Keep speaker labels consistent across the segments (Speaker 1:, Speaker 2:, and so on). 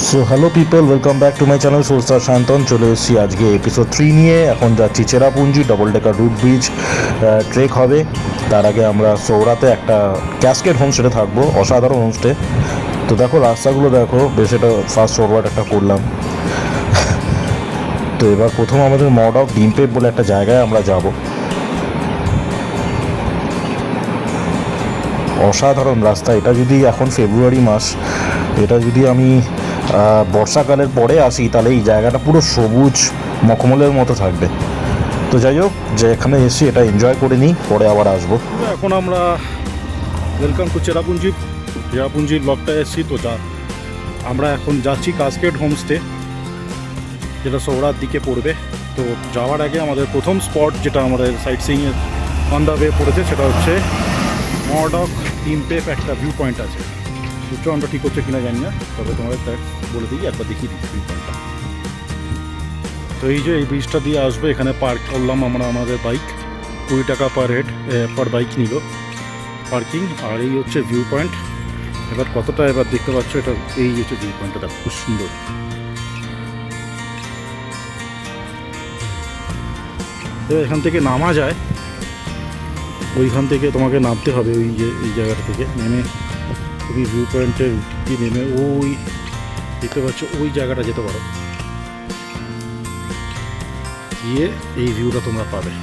Speaker 1: So hello people, welcome back to my channel soulstar Shantan. চলে এসেছি আজকে এপিসোড 3 নিয়ে। এখন যাচ্ছি Cherrapunji, double decker root bridge trek হবে। তার আগে আমরা সৌরাতে একটা ক্যাসকেড হোমস্টেতে থাকবো, অসাধারণ হোমস্টে। তো দেখো রাস্তাগুলো দেখো, বেশ এটা ফাস্ট ফরওয়ার্ড একটা করলাম। তো এবার প্রথম আমাদের মড অফ ডিমপেপ বলে একটা জায়গায় আমরা যাব। অসাধারণ রাস্তা এটা। যদি এখন ফেব্রুয়ারি মাস, এটা যদি আমি বর্ষাকালের পরে আসি তাহলে এই জায়গাটা পুরো সবুজ মখমলের মতো থাকবে। তো যাই হোক, যে এখানে এসছি এটা এনজয় করে নিই, পরে আবার আসবো।
Speaker 2: এখন আমরা ওয়েলকাম টু চেরাপুঞ্জির ব্লকটা এসেছি। তো আমরা এখন যাচ্ছি কাসকেড হোমস্টে, যেটা সৌরার দিকে পড়বে। তো যাওয়ার আগে আমাদের প্রথম স্পট যেটা আমাদের সাইট সিইংয়ের অন দ্য ওয়ে পড়েছে, সেটা হচ্ছে মড অফ ডিমপেপ। একটা ভিউ পয়েন্ট আছে, উচ্চারণটা ঠিক হচ্ছে কিনা জানি না, তবে তোমাদের বলে দিই, একবার দেখিয়ে দিই ভিউ পয়েন্টটা। তো এই যে এই ব্রিজটা দিয়ে আসবে, এখানে পার্ক করলাম আমরা আমাদের বাইক, 20 টাকা পার হেড পার বাইক নিল পার্কিং। আর এই হচ্ছে ভিউ পয়েন্ট। এবার কতটা এবার দেখতে পাচ্ছ, এটা এই হচ্ছে ভিউ পয়েন্টটা, দেখো খুব সুন্দর। এবার এখান থেকে নামা যায়, ওইখান থেকে তোমাকে নামতে হবে, ওই যে এই জায়গাটা থেকে নেমে তুমি ভিউ পয়েন্টের দিয়ে নেমে ওই দেখতে পাচ্ছ ওই জায়গাটা যেতে পারো, গিয়ে এই ভিউটা তোমরা পাবে।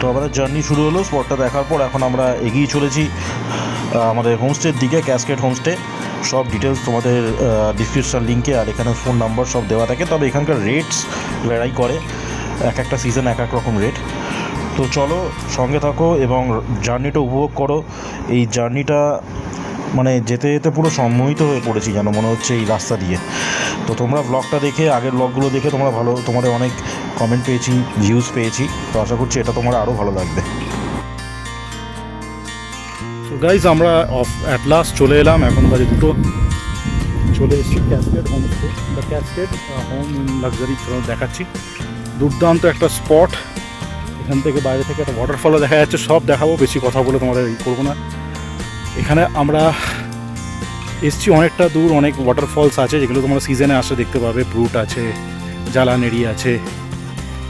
Speaker 1: তো আমাদের জার্নি শুরু হলো স্পটটা দেখার পর। এখন আমরা এগিয়ে চলেছি আমাদের হোমস্টের দিকে, ক্যাসকেড হোমস্টে। সব ডিটেলস তোমাদের ডিসক্রিপশান লিঙ্কে আর এখানে ফোন নাম্বার সব দেওয়া থাকে। তবে এখানকার রেটস ভ্যারাই করে, এক একটা সিজন এক এক রকম রেট। তো চলো সঙ্গে থাকো এবং জার্নিটা উপভোগ করো। এই জার্নিটা মানে যেতে যেতে পুরো সম্মোহিত হয়ে পড়েছি যেন মনে হচ্ছে এই রাস্তা দিয়ে। তো তোমরা ব্লগটা দেখে, আগের ব্লগগুলো দেখে তোমরা তোমাদের অনেক কমেন্ট পেয়েছি, ভিউজ পেয়েছি। তো আশা করছি এটা তোমার আরও ভালো লাগবে।
Speaker 2: তো গাইজ আমরা অ্যাট লাস্ট চলে এলাম, এখন বাজে 2টো। চলে এসেছি cascade homestay, the cascade home luxury দেখাচ্ছি। দুর্দান্ত একটা স্পট। এখান থেকে বাইরে থেকে একটা ওয়াটারফলও দেখা যাচ্ছে, সব দেখাবো, বেশি কথা বলে তোমাদের করবো না। এখানে আমরা এসছি অনেকটা দূর, অনেক ওয়াটারফলস আছে যেগুলো তোমরা সিজনে আসে দেখতে পাবে। ব্রুট আছে, জালানেরি আছে,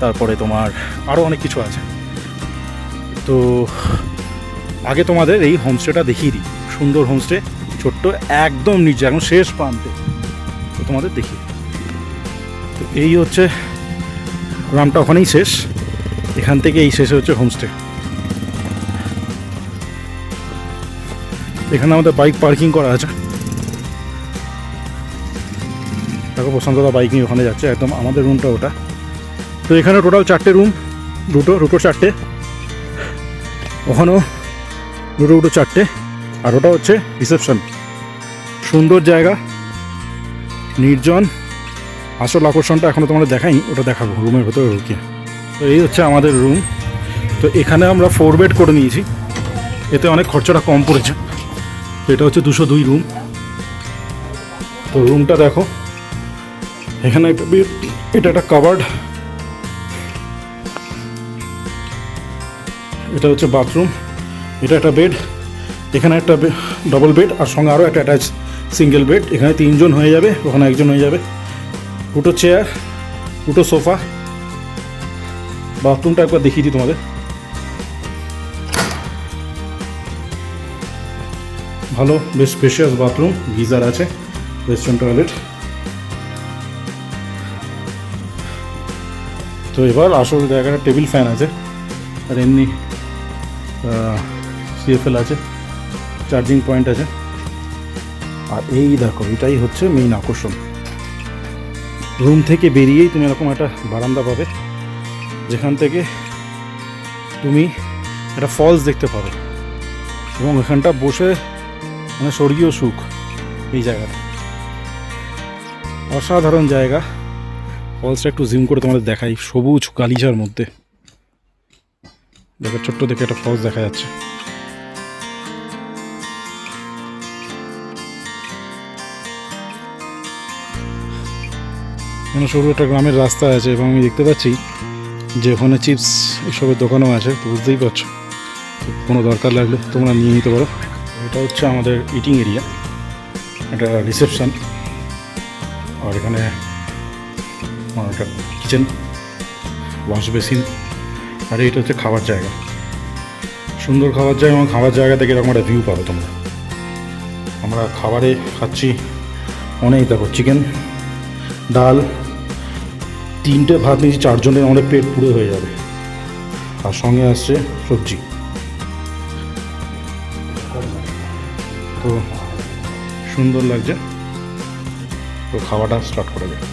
Speaker 2: তারপরে তোমার আরও অনেক কিছু আছে। তো আগে তোমাদের এই হোমস্টেটা দেখিয়ে দিই। সুন্দর হোমস্টে, ছোট্ট, একদম নিচে, এখন শেষ প্রান্তে। তো তোমাদের দেখি, তো এই হচ্ছে গ্রামটা, ওখানেই শেষ। এখান থেকে এই শেষে হচ্ছে হোমস্টে। এখানে আমাদের বাইক পার্কিং করা আছে। দেখো প্রশান্তদা বাইক নিয়ে ওখানে যাচ্ছে, একদম আমাদের রুমটা ওটা। তো এখানে টোটাল 4টে রুম, দুটো 4টে, ওখানেও দুটো 4টে, আর ওটা হচ্ছে রিসেপশন। সুন্দর জায়গা, নির্জন। আসল আকর্ষণটা এখনও তোমরা দেখাইনি, ওটা দেখাবো রুমের ভেতরে ঢুকিয়ে। তো এই হচ্ছে আমাদের রুম। তো এখানে আমরা 4 বেড করে নিয়েছি, এতে অনেক খরচাটা কম পড়েছে। তো এটা হচ্ছে 202 রুম। তো রুমটা দেখো, এখানে একটা বেড, এটা একটা কাভার্ড, এটা হচ্ছে বাথরুম, এটা একটা বেড, এখানে একটা ডবল বেড, আর সঙ্গে আরও একটা অ্যাটাচ সিঙ্গেল বেড। এখানে 3 জন হয়ে যাবে, ওখানে 1 জন হয়ে যাবে। 2টো চেয়ার, 2টো সোফা। বাথরুমটা একবার দেখিয়ে দিই তোমাদের। ভালো, বেশ স্পেশিয়াস বাথরুম, গিজার আছে, ওয়েস্টার্ন টয়লেট। তো এবার আসল জায়গাটা, টেবিল ফ্যান আছে, আর এমনি সিএফএল আছে, চার্জিং পয়েন্ট আছে। আর এই দেখো, এটাই হচ্ছে মেইন আকর্ষণ। রুম থেকে বেরিয়েই তুমি এরকম একটা বারান্দা পাবে, যেখান থেকে তুমি একটা ফলস দেখতে পাবে। এবং এখানটা বসে মানে স্বর্গীয় সুখ এই জায়গাটা, অসাধারণ জায়গা। ফলসটা একটু জুম করে তোমাদের দেখাই, সবুজ গালিচার মধ্যে দেখো ছোট্ট দেখে একটা ফলস দেখা যাচ্ছে। এখানে সরু একটা গ্রামের রাস্তা আছে এবং আমি দেখতে পাচ্ছি যে ওখানে চিপস এসবের দোকানও আছে, তো বুঝতেই পারছো কোনো দরকার লাগলে তোমরা নিয়ে নিতে পারো। এটা হচ্ছে আমাদের ইটিং এরিয়া, এটা রিসেপশন, আর এখানে একটা কিচেন, ওয়াশ বেসিন, আর এটা হচ্ছে খাবার জায়গা। সুন্দর খাবার জায়গা এবং খাবার জায়গা থেকে এরকম একটা ভিউ পাবে তোমরা। আমরা খাবারে খাচ্ছি অনেক, দেখো চিকেন, ডাল, 3টে ভাত নিয়েছি, 4 জনের আমাদের পেট পুরো হয়ে যাবে, আর সঙ্গে আসছে সবজি। তো সুন্দর লাগছে, তো খাওয়াটা স্টার্ট করা যায়।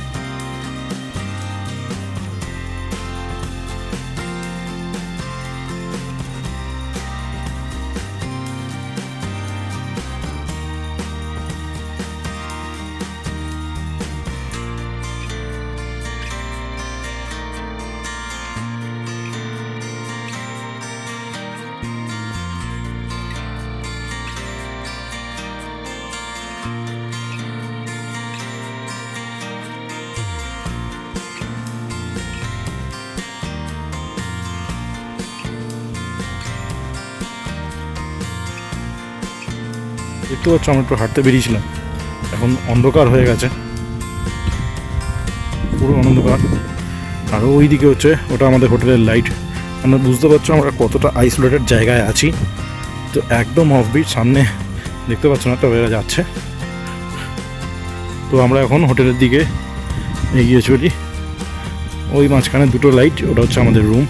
Speaker 2: দেখতে পাচ্ছ আমরা একটু হাঁটতে বেরিয়েছিলাম, এখন অন্ধকার হয়ে গেছে, পুরো অন্ধকার। আর ওই দিকে হচ্ছে ওটা আমাদের হোটেলের লাইট। আমরা বুঝতে পারছো আমরা কতটা আইসোলেটেড জায়গায় আছি। তো একদম অফবিট, সামনে দেখতে পাচ্ছ না, তবে যাচ্ছে। তো আমরা এখন হোটেলের দিকে এগিয়ে চলি। ওই মাঝখানে 2টো লাইট, ওটা হচ্ছে আমাদের রুম।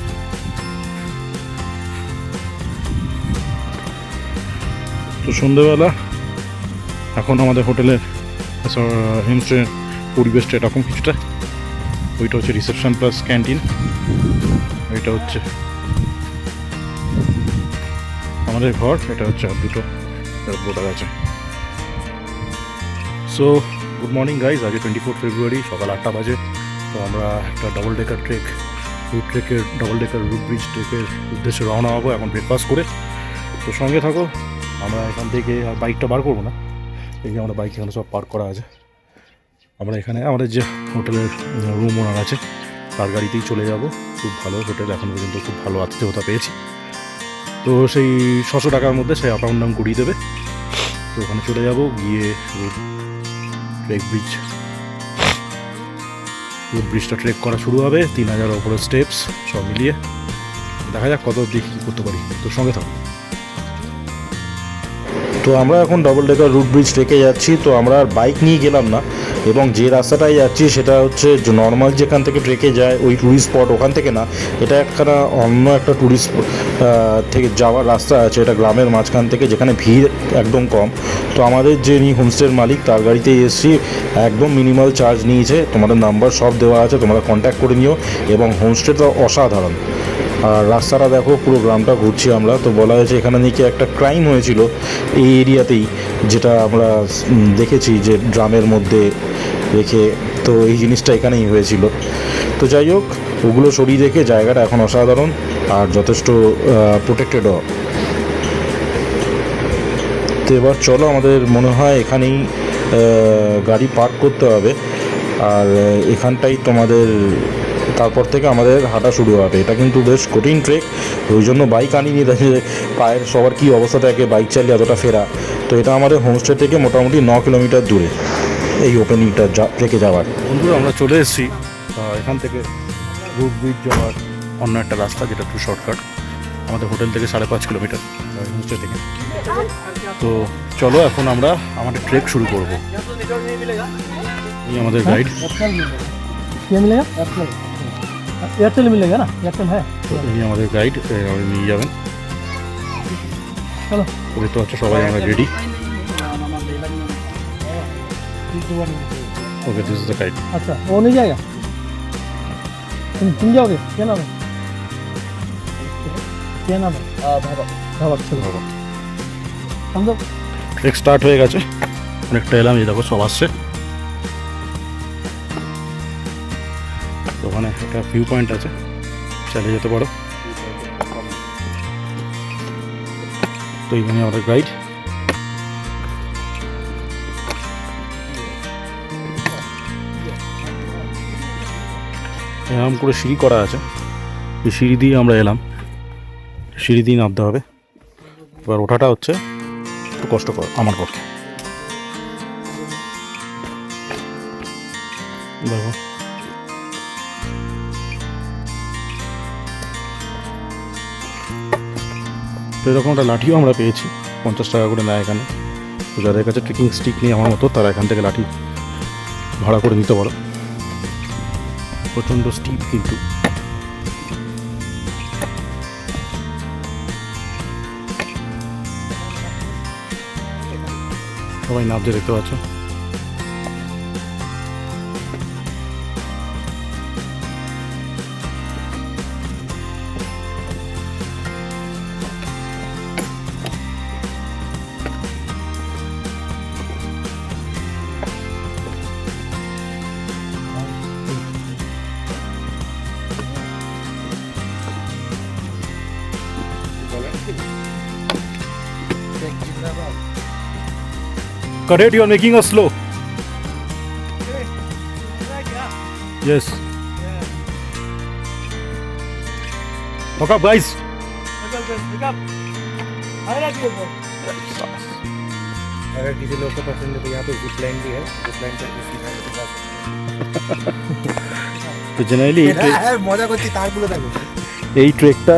Speaker 2: তো সন্ধ্যেবেলা এখন আমাদের হোটেলের হোমস্টের পরিবেশটা এরকম কিছুটা। ওইটা হচ্ছে রিসেপশন প্লাস ক্যান্টিন, ওইটা হচ্ছে আমাদের ঘর, এটা হচ্ছে আর 2টো বোর্ডার আছে। সো গুড মর্নিং গাইজ, আজকে 24 ফেব্রুয়ারি, সকাল 8টা বাজে। তো আমরা একটা ডবল ডেকার রুট ব্রিজ ট্রেকের উদ্দেশ্যে রওনা হবো এখন ব্রেকফাস্ট করে। তো সঙ্গে থাকো, আমরা এখান থেকে আর বাইকটা বার করবো না, এই যে আমরা বাইক এখানে সব পার্ক করা আছে। আমরা এখানে আমাদের যে হোটেলের রুম ওনার আছে তার গাড়িতেই চলে যাব। খুব ভালো হোটেল, এখন পর্যন্ত খুব ভালো আতিথেয়তা পেয়েছি। তো সেই 600 টাকার মধ্যে সেই আপ ডাউন করিয়ে দেবে। তো ওখানে চলে যাব, গিয়ে রুট ব্রিজটা ট্রেক করা শুরু হবে। 3000 ওপরের স্টেপস সব মিলিয়ে দেখা যাক কত দিক কী করতে পারি। তো সঙ্গে থাকো।
Speaker 1: তো আমরা এখন ডবল ডেকার রুট ব্রিজ ট্রেকে যাচ্ছি। তো আমরা আর বাইক নিয়ে গেলাম না, এবং যে রাস্তাটায় যাচ্ছি সেটা হচ্ছে নর্মাল যেখান থেকে ট্রেকে যায় ওই ট্যুরিস্ট স্পট, ওখান থেকে না, এটা একটা অন্য একটা ট্যুরিস্ট থেকে যাওয়ার রাস্তা আছে। এটা গ্রামের মাঝখান থেকে, যেখানে ভিড় একদম কম। তো আমাদের যিনি হোমস্টের মালিক তার গাড়িতেই এসেছি, একদম মিনিমাল চার্জ নিয়েছে। তোমাদের নাম্বার সব দেওয়া আছে, তোমরা কন্ট্যাক্ট করে নিও। এবং হোমস্টেটা অসাধারণ। আর রাস্তাটা দেখো, পুরো গ্রামটা ঘুরছি আমরা। তো বলা হয়েছে এখানে নাকি একটা ক্রাইম হয়েছিল এই এরিয়াতেই, যেটা আমরা দেখেছি যে ড্রামের মধ্যে রেখে, তো এই জিনিসটা এখানেই হয়েছিল। তো যাই হোক, ওগুলো সরিয়ে রেখে জায়গাটা এখন অসাধারণ আর যথেষ্ট প্রোটেক্টেডও। তো এবার চলো, আমাদের মনে হয় এখানেই গাড়ি পার্ক করতে হবে। আর এখানটাই তোমাদের, তারপর থেকে আমাদের হাঁটা শুরু হবে। এটা কিন্তু বেশ কঠিন ট্রেক, ওই জন্য বাইক আনিনি, পায়ের সবার কী অবস্থা থাকে বাইক চালিয়ে এতটা ফেরা। তো এটা আমাদের হোমস্টে থেকে মোটামুটি 9 কিলোমিটার দূরে এই ওপেনিংটা ট্রেকে যাওয়ার।
Speaker 2: বন্ধুরা আমরা চলে এসেছি এখান থেকে রুট ব্রিজ যাওয়ার অন্য একটা রাস্তা, যেটা একটু শর্টকাট আমাদের হোটেল থেকে 5.5 কিলোমিটার হোমস্টে থেকে। তো চলো এখন আমরা আমাদের ট্রেক শুরু করবো। এই আমাদের গাইড,
Speaker 3: क्या मिलेगा एयरटेल मिलेगा ना, एयरटेल है।
Speaker 2: এই আমাদের গাইড, আমাদের নিয়ে যাবেন।
Speaker 3: চলো,
Speaker 2: দেখতে পাচ্ছ সবাই আমরা ready. Okay, this is the guide.
Speaker 3: अच्छा वो नहीं जाएगा, तुम जाओगे, क्या नाम है, क्या नाम है? धावक। चलो, समझो
Speaker 2: ট্রেক স্টার্ট হয়ে গেছে, অনেকটা এলাম, এই দেখো সব আসছে। তো ওখানে একটা ভিউ পয়েন্ট আছে, চালিয়ে যেতে পারো। তো এইখানে আমাদের গাইড। এরকম করে সিঁড়ি করা আছে, এই সিঁড়ি দিয়ে আমরা এলাম, সিঁড়ি দিয়ে নামতে হবে। এবার ওঠাটা হচ্ছে একটু কষ্টকর আমার পক্ষে। দেখো তো এরকম একটা লাঠিও আমরা পেয়েছি, 50 টাকা করে নেয় এখানে। তো যাদের কাছে ট্রেকিং স্টিক নেই আমার মতো, তারা এখান থেকে লাঠি ভাড়া করে নিতে পারো। প্রচণ্ড স্টিপ কিন্তু। সবাই নামছে দেখতে পাচ্ছ। Correct, you are making us slow. Yes. Look up, guys.
Speaker 4: अगर किसी लोग को पसंद है तो यहाँ पे जिप लाइन भी है, जिप लाइन करके सीधा लेके जा सकते
Speaker 2: তো জেনারেলি
Speaker 4: हैं। मजा করছি তারগুলো দেখো।
Speaker 2: এই ট্রেকটা,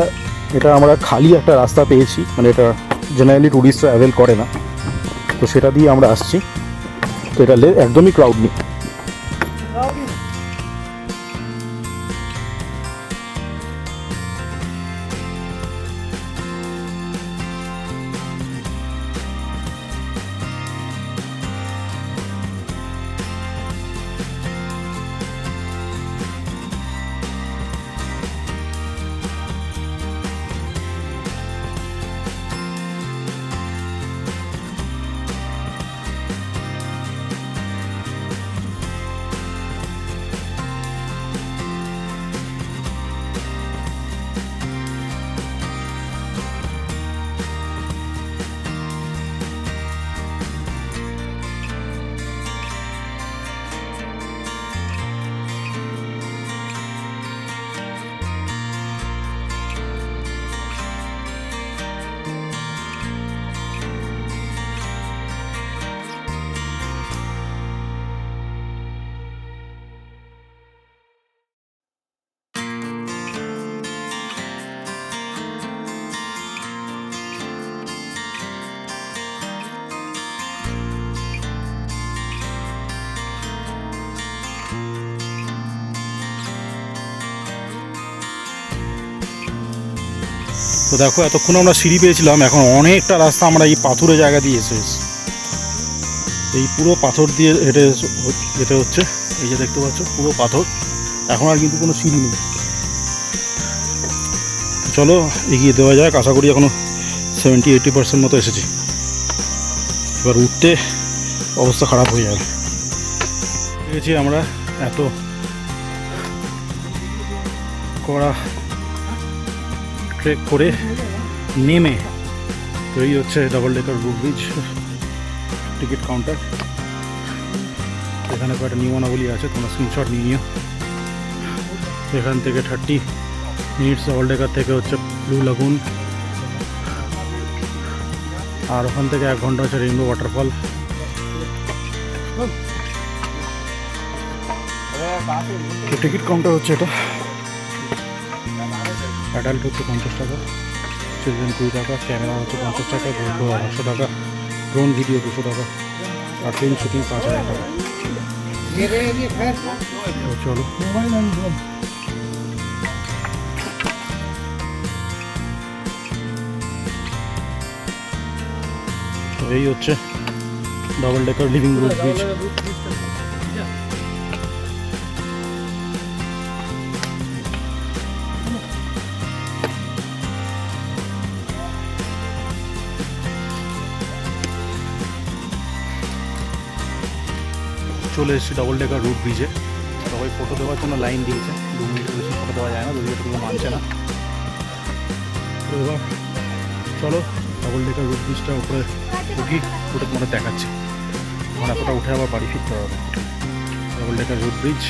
Speaker 2: এটা আমরা খালি একটা রাস্তা পেয়েছি, মানে এটা জেনারেলি টুরিস্টরা অ্যাভেল করে না, তো সেটা দিয়ে আমরা আসছি। তো এটা একদমই ক্রাউড নেই। তো দেখো এতক্ষণ আমরা সিঁড়ি পেয়েছিলাম, এখন অনেকটা রাস্তা আমরা এই পাথুরে জায়গা দিয়ে এসেছি। এই পুরো পাথর দিয়ে হেঁটে যেতে হচ্ছে, এই যে দেখতে পাচ্ছ পুরো পাথর, এখন আর কিন্তু কোনো সিঁড়ি নেই। চলো এগিয়ে দেওয়া যাক, আশা করি এখনো 70-80% মতো এসেছি। এবার উঠতে অবস্থা খারাপ হয়ে যাবে। পেয়েছি আমরা এত কড়া ট্রেক করে নেমে। তো এই হচ্ছে double decker root bridge ticket counter. এখানে কয়েকটা নিয়মাবলী আছে, তোমরা স্ক্রিনশট নিয়ে নিও। এখান থেকে 30 মিনিটস ডাবল ডেকার থেকে হচ্ছে ব্লু লাগুন, আর ওখান থেকে 1 ঘন্টা হচ্ছে রেইনবো ওয়াটারফল। টিকিট কাউন্টার হচ্ছে এটা। অ্যাডাল্ট হচ্ছে 50 টাকা, চিলড্রেন 2 টাকা, ক্যামেরা হচ্ছে 50 টাকা, GoPro 100 টাকা, ড্রোন ভিডিও 200 টাকা, আর ফিল্ম শুটিং 5000 টাকা। তো চলো তো এই হচ্ছে double decker living root bridge. চলে এসেছি ডবল ডেকার রুট ব্রিজে। সবাই ফটো দেওয়ার জন্য লাইন দিয়েছে, 2 মিনিটের বেশি ফটো দেওয়া যায় না, যদি এটুকু মানছে না। তো এবার চলো ডবল ডেকার রুট ব্রিজটা উপরে উঠি, উঠে তোমাদের দেখাচ্ছি। আমার এতটা উঠে আবার বাড়ি ফিরতে হবে। Double decker root bridge.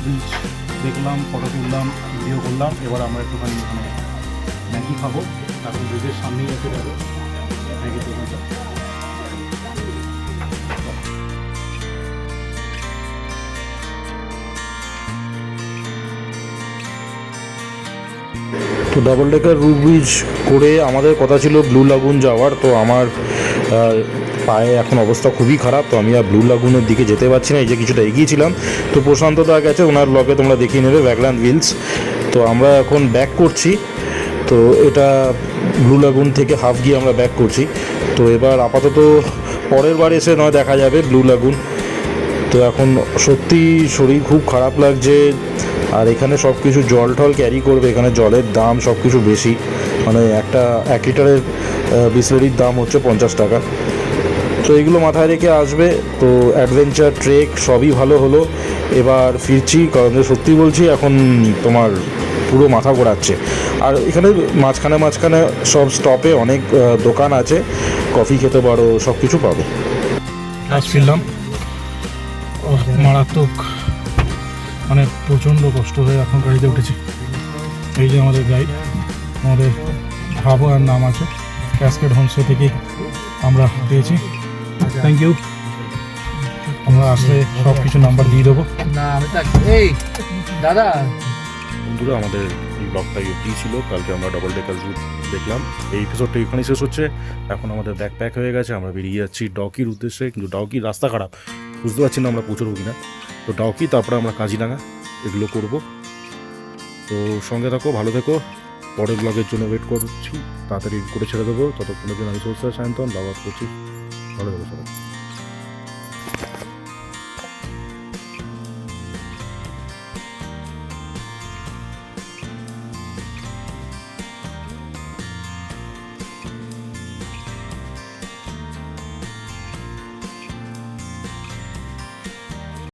Speaker 2: Bridge দেখলাম, ফটো তুললাম, ভিডিও করলাম। এবার আমরা একটুখানি মানে ম্যাগি খাবো, কারণ ব্রিজের সামনেই এসে যাবে ম্যাগির দোকানটা।
Speaker 1: তো ডাবল ডেকার রুট ব্রিজ করে আমাদের কথা ছিল ব্লু লাগুন যাওয়ার। তো আমার পায়ে এখন অবস্থা খুবই খারাপ, তো আমি আর ব্লু লাগুনের দিকে যেতে পারছি না। এই যে কিছুটা এগিয়েছিলাম, তো প্রশান্ত দা গেছে, ওনার ব্লগে তোমরা দেখিয়ে নেবে, ভ্যাগল্যান্ড উইলস। তো আমরা এখন ব্যাক করছি। তো এটা ব্লু লাগুন থেকে হাফ গিয়ে আমরা ব্যাক করছি। তো এবার আপাতত পরের বার এসে নয় দেখা যাবে ব্লু লাগুন। তো এখন সত্যি শরীর খুব খারাপ লাগছে। আর এখানে সব কিছু জল টল ক্যারি করবে, এখানে জলের দাম সব কিছু বেশি, মানে একটা 1 লিটারের বিসলেরির দাম হচ্ছে 50 টাকা। তো এগুলো মাথায় রেখে আসবে। তো অ্যাডভেঞ্চার ট্রেক সবই ভালো হলো। এবার ফিরছি, কারণ সত্যি বলছি এখন তোমার পুরো মাথা ঘোরাচ্ছে। আর এখানে মাঝখানে সব স্টপে অনেক দোকান আছে, কফি খেতে পারো, সব কিছু পাবে।
Speaker 2: আজ ফিরলাম, মারাত্মক মানে প্রচণ্ড কষ্ট হয়ে এখন গাড়িতে উঠেছি। এই যে আমাদের গাইড, আমাদের ভাবুয়ার নাম আছে, ক্যাসকেড হোমস্টে থেকে আমরা পেয়েছি। Thank you. আমরা আসলে সব কিছু নাম্বার দিয়ে দেবো।
Speaker 3: না আমি তো এই দাদা
Speaker 2: বন্ধুরা, আমাদের এই ব্লগটা অবধি ছিল। কালকে আমরা ডবল ডেকার রুট দেখলাম। এই এপিসোডটা এখানেই শেষ হচ্ছে। এখন আমাদের ব্যাকপ্যাক হয়ে গেছে, আমরা বেরিয়ে যাচ্ছি ডাউকির উদ্দেশ্যে। কিন্তু ডাউকির রাস্তা খারাপ, বুঝতে পারছি না আমরা পৌঁছবো কিনা। তো ডাউকি, তারপরে আমরা কাজিরাঙা এগুলো করব। তো সঙ্গে থাকো, ভালো থেকো। পরের ব্লগের জন্য ওয়েট করছি, তাড়াতাড়ি করে ছেড়ে দেবো। ততক্ষণের জন্য আমি সোর্সার সায়ন্তন দাওয়াত করছি। ভালো থেকো সবাই।